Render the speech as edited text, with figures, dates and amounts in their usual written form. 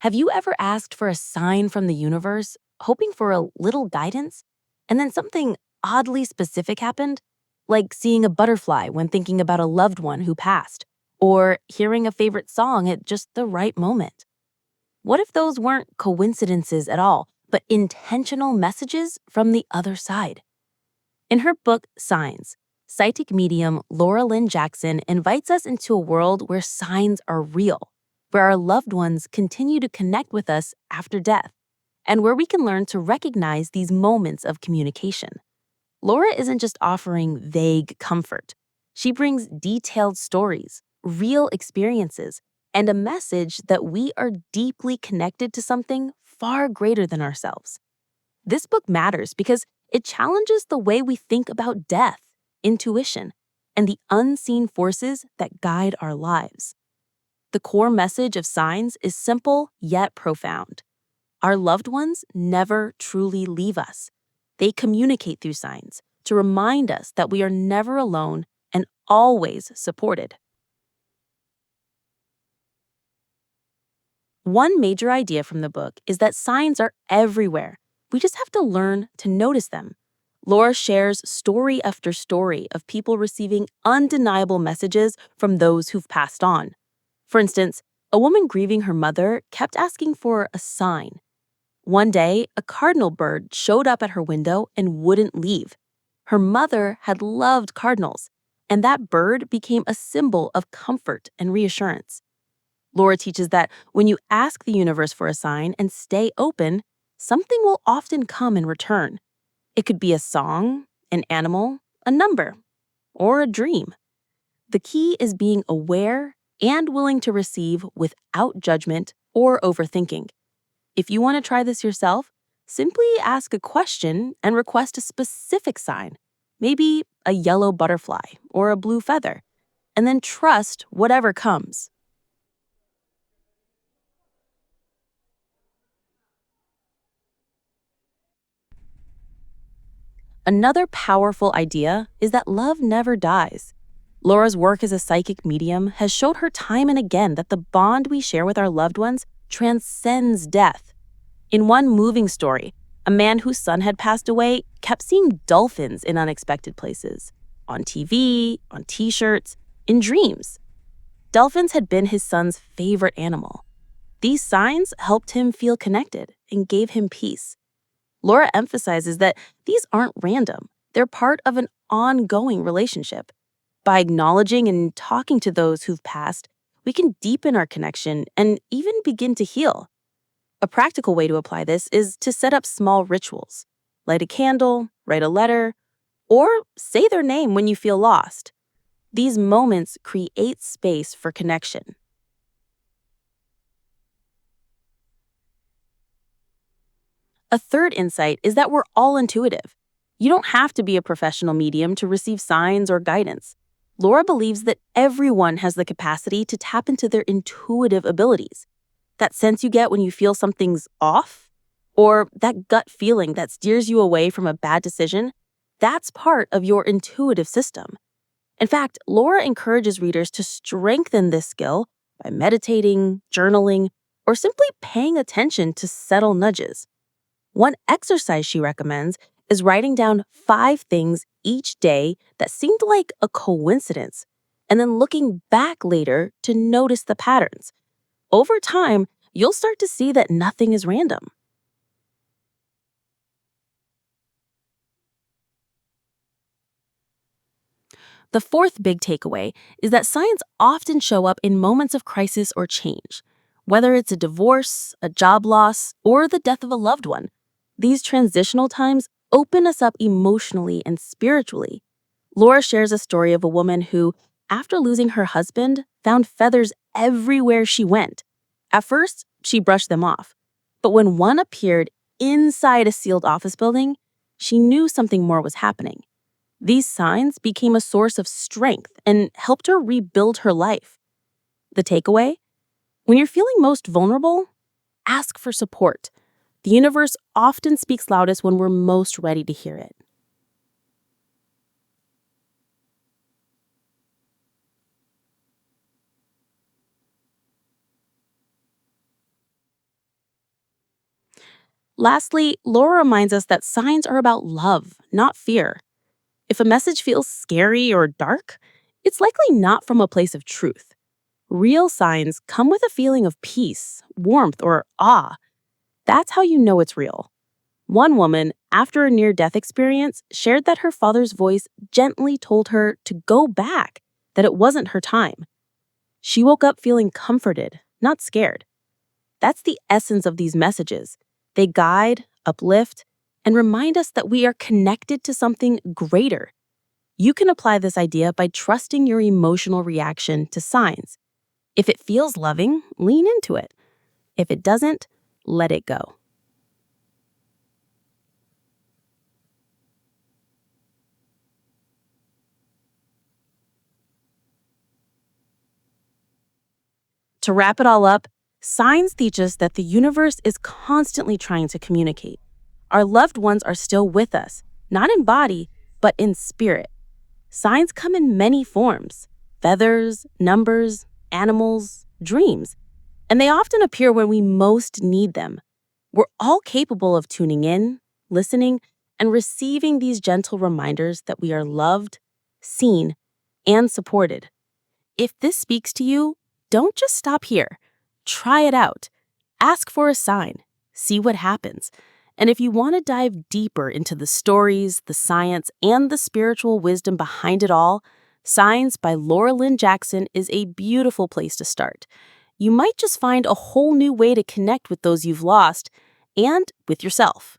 Have you ever asked for a sign from the universe, hoping for a little guidance, and then something oddly specific happened? Like seeing a butterfly when thinking about a loved one who passed, or hearing a favorite song at just the right moment. What if those weren't coincidences at all, but intentional messages from the other side? In her book, Signs, psychic medium Laura Lynne Jackson invites us into a world where signs are real, where our loved ones continue to connect with us after death, and where we can learn to recognize these moments of communication. Laura isn't just offering vague comfort. She brings detailed stories, real experiences, and a message that we are deeply connected to something far greater than ourselves. This book matters because it challenges the way we think about death, intuition, and the unseen forces that guide our lives. The core message of Signs is simple yet profound. Our loved ones never truly leave us. They communicate through signs to remind us that we are never alone and always supported. One major idea from the book is that signs are everywhere. We just have to learn to notice them. Laura shares story after story of people receiving undeniable messages from those who've passed on. For instance, a woman grieving her mother kept asking for a sign. One day, a cardinal bird showed up at her window and wouldn't leave. Her mother had loved cardinals, and that bird became a symbol of comfort and reassurance. Laura teaches that when you ask the universe for a sign and stay open, something will often come in return. It could be a song, an animal, a number, or a dream. The key is being aware and willing to receive without judgment or overthinking. If you want to try this yourself, simply ask a question and request a specific sign, maybe a yellow butterfly or a blue feather, and then trust whatever comes. Another powerful idea is that love never dies. Laura's work as a psychic medium has showed her time and again that the bond we share with our loved ones transcends death. In one moving story, a man whose son had passed away kept seeing dolphins in unexpected places, on TV, on t-shirts, in dreams. Dolphins had been his son's favorite animal. These signs helped him feel connected and gave him peace. Laura emphasizes that these aren't random. They're part of an ongoing relationship. By acknowledging and talking to those who've passed, we can deepen our connection and even begin to heal. A practical way to apply this is to set up small rituals. Light a candle, write a letter, or say their name when you feel lost. These moments create space for connection. A third insight is that we're all intuitive. You don't have to be a professional medium to receive signs or guidance. Laura believes that everyone has the capacity to tap into their intuitive abilities. That sense you get when you feel something's off, or that gut feeling that steers you away from a bad decision, that's part of your intuitive system. In fact, Laura encourages readers to strengthen this skill by meditating, journaling, or simply paying attention to subtle nudges. One exercise she recommends is writing down 5 things each day that seemed like a coincidence, and then looking back later to notice the patterns. Over time, you'll start to see that nothing is random. The fourth big takeaway is that signs often show up in moments of crisis or change. Whether it's a divorce, a job loss, or the death of a loved one, these transitional times open us up emotionally and spiritually. Laura shares a story of a woman who, after losing her husband, found feathers everywhere she went. At first, she brushed them off, but when one appeared inside a sealed office building, she knew something more was happening. These signs became a source of strength and helped her rebuild her life. The takeaway? When you're feeling most vulnerable, ask for support. The universe often speaks loudest when we're most ready to hear it. Lastly, Laura reminds us that signs are about love, not fear. If a message feels scary or dark, it's likely not from a place of truth. Real signs come with a feeling of peace, warmth, or awe. That's how you know it's real. One woman, after a near death experience, shared that her father's voice gently told her to go back, that it wasn't her time. She woke up feeling comforted, not scared. That's the essence of these messages. They guide, uplift, and remind us that we are connected to something greater. You can apply this idea by trusting your emotional reaction to signs. If it feels loving, lean into it. If it doesn't, let it go. To wrap it all up, signs teach us that the universe is constantly trying to communicate. Our loved ones are still with us, not in body, but in spirit. Signs come in many forms: feathers, numbers, animals, dreams, and they often appear when we most need them. We're all capable of tuning in, listening, and receiving these gentle reminders that we are loved, seen, and supported. If this speaks to you, don't just stop here. Try it out. Ask for a sign. See what happens. And if you want to dive deeper into the stories, the science, and the spiritual wisdom behind it all, Signs by Laura Lynne Jackson is a beautiful place to start. You might just find a whole new way to connect with those you've lost and with yourself.